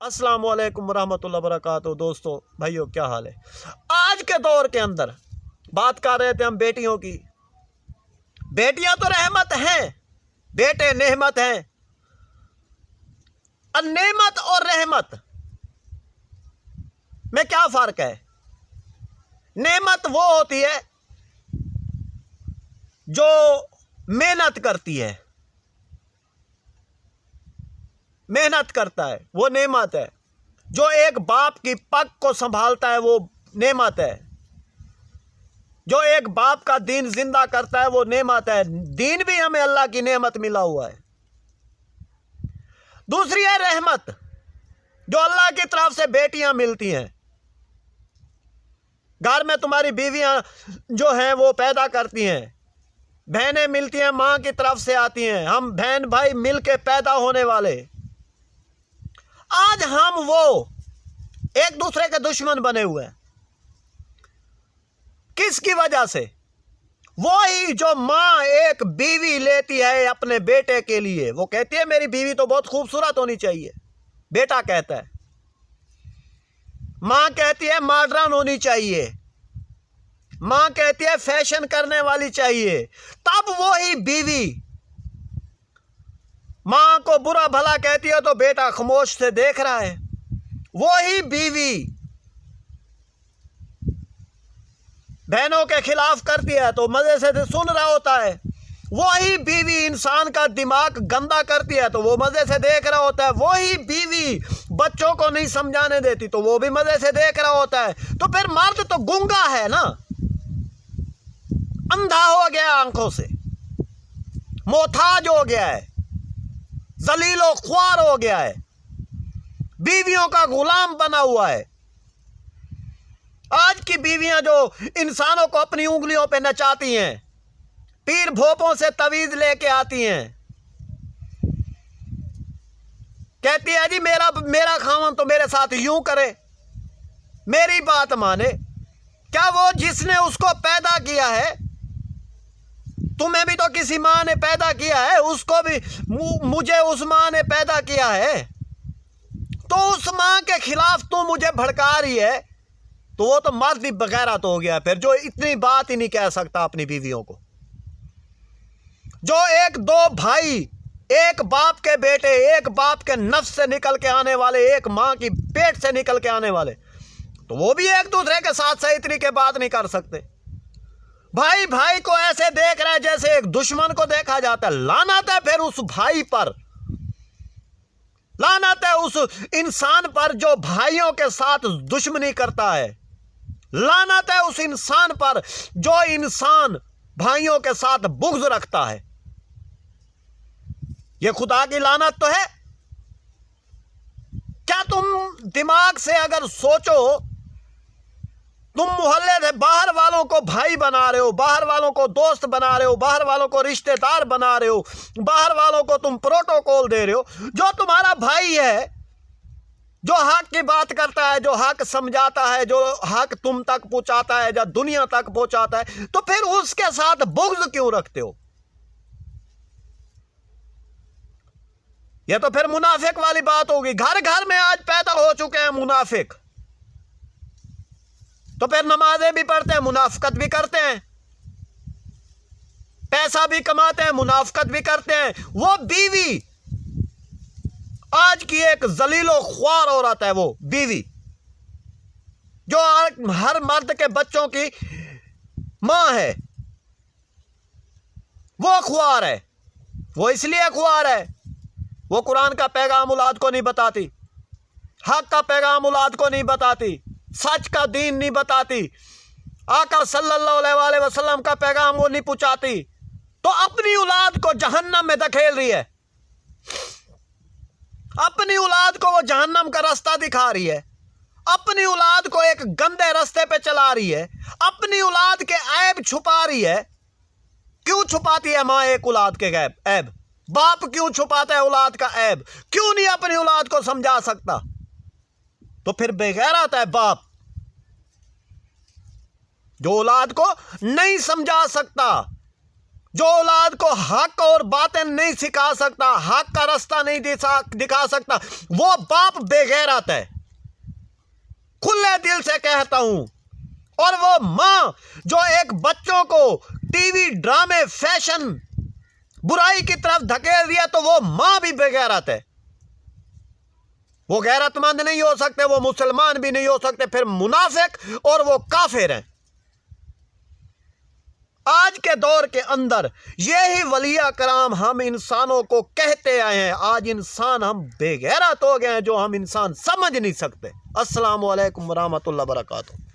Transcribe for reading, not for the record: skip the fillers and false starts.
अस्सलाम वालेकुम रहमतुल्लाहि वबरकातुहू। दोस्तों भाइयों, क्या हाल है? आज के दौर के अंदर बात कर रहे थे हम बेटियों की। बेटियां तो रहमत हैं, बेटे नेमत हैं। नेमत और रहमत में क्या फर्क है? नेमत वो होती है जो मेहनत करती है, मेहनत करता है, वो नेमत है। जो एक बाप की पग को संभालता है, वो नेमत है। जो एक बाप का दीन जिंदा करता है, वो नेमत है। दीन भी हमें अल्लाह की नेमत मिला हुआ है। दूसरी है रहमत, जो अल्लाह की तरफ से बेटियां मिलती हैं। घर में तुम्हारी बीवियां जो हैं वो पैदा करती हैं, बहनें मिलती हैं, मां की तरफ से आती हैं। हम बहन भाई मिल के पैदा होने वाले। आज हम वो एक दूसरे के दुश्मन बने हुए हैं। किसकी वजह से? वो ही जो मां एक बीवी लेती है अपने बेटे के लिए, वो कहती है मेरी बीवी तो बहुत खूबसूरत होनी चाहिए, बेटा कहता है। मां कहती है मॉडर्न होनी चाहिए, मां कहती है फैशन करने वाली चाहिए। तब वो ही बीवी मां को बुरा भला कहती है तो बेटा खामोश से देख रहा है। वो ही बीवी बहनों के खिलाफ करती है तो मजे से सुन रहा होता है। वही बीवी इंसान का दिमाग गंदा करती है तो वो मजे से देख रहा होता है। वही बीवी बच्चों को नहीं समझाने देती तो वो भी मजे से देख रहा होता है। तो फिर मर्द तो गूंगा है ना, अंधा हो गया, आंखों से मोहताज हो गया है, जलीलो ख्वार हो गया है, बीवियों का गुलाम बना हुआ है। आज की बीवियां जो इंसानों को अपनी उंगलियों पे नचाती हैं, पीर भोपों से तवीज लेके आती हैं, कहती है जी मेरा खामन तो मेरे साथ यूं करे, मेरी बात माने। क्या वो जिसने उसको पैदा किया है, तुम्हें भी तो किसी मां ने पैदा किया है, उसको भी मुझे उस मां ने पैदा किया है, तो उस मां के खिलाफ तू मुझे भड़का रही है तो वो तो मर्द ही बगैरत हो गया फिर, जो इतनी बात ही नहीं कह सकता अपनी बीवियों को। जो एक दो भाई, एक बाप के बेटे, एक बाप के नफ्स से निकल के आने वाले, एक मां की पेट से निकल के आने वाले, तो वो भी एक दूसरे के साथ सही तरीके बात नहीं कर सकते। भाई भाई को ऐसे देख रहा है जैसे एक दुश्मन को देखा जाता है। लानत है फिर उस भाई पर, लानत है उस इंसान पर जो भाइयों के साथ दुश्मनी करता है। लानत है उस इंसान पर जो इंसान भाइयों के साथ बुग़्ज़ रखता है। यह खुदा की लानत तो है। क्या तुम दिमाग से अगर सोचो, तुम मोहल्ले से बाहर वालों को भाई बना रहे हो, बाहर वालों को दोस्त बना रहे हो, बाहर वालों को रिश्तेदार बना रहे हो, बाहर वालों को तुम प्रोटोकॉल दे रहे हो। जो तुम्हारा भाई है, जो हक की बात करता है, जो हक समझाता है, जो हक तुम तक पहुंचाता है, जो दुनिया तक पहुंचाता है, तो फिर उसके साथ बुग़्ज़ क्यों रखते हो? यह तो फिर मुनाफिक वाली बात होगी। घर घर में आज पैदा हो चुके हैं मुनाफिक। तो फिर नमाजें भी पढ़ते हैं, मुनाफिकत भी करते हैं, पैसा भी कमाते हैं, मुनाफिकत भी करते हैं। वो बीवी आज की एक जलीलो ख्वार औरत है, वो बीवी जो हर मर्द के बच्चों की मां है, वो ख्वार है। वो इसलिए ख्वार है, वो कुरान का पैगाम औलाद को नहीं बताती, हक का पैगाम औलाद को नहीं बताती, सच का दीन नहीं बताती, आका सल्लल्लाहु अलैहि वसल्लम का पैगाम वो नहीं पहुंचाती, तो अपनी औलाद को जहन्नम में धकेल रही है। अपनी औलाद को वो जहन्नम का रास्ता दिखा रही है, अपनी औलाद को एक गंदे रास्ते पे चला रही है, अपनी औलाद के ऐब छुपा रही है। क्यों छुपाती है मां एक औलाद के ऐब? बाप क्यों छुपाता है औलाद का ऐब? क्यों नहीं अपनी औलाद को समझा सकता? तो फिर बेगैरत है बाप जो औलाद को नहीं समझा सकता, جو اولاد کو حق اور باطن نہیں سکھا سکتا، حق کا رستہ نہیں دکھا سکتا، وہ باپ بے غیرت ہے، کھلے دل سے کہتا ہوں۔ اور وہ ماں جو ایک بچوں کو ٹی وی ڈرامے فیشن برائی کی طرف دھکیل دیا، تو وہ ماں بھی بے غیرت ہے۔ وہ غیرت مند نہیں ہو سکتے، وہ مسلمان بھی نہیں ہو سکتے، پھر منافق اور وہ کافر ہیں۔ آج کے دور کے اندر یہی ولیاء کرام ہم انسانوں کو کہتے آئے ہیں، آج انسان ہم بے غیرت ہو گئے ہیں جو ہم انسان سمجھ نہیں سکتے۔ السلام علیکم ورحمۃ اللہ وبرکاتہ۔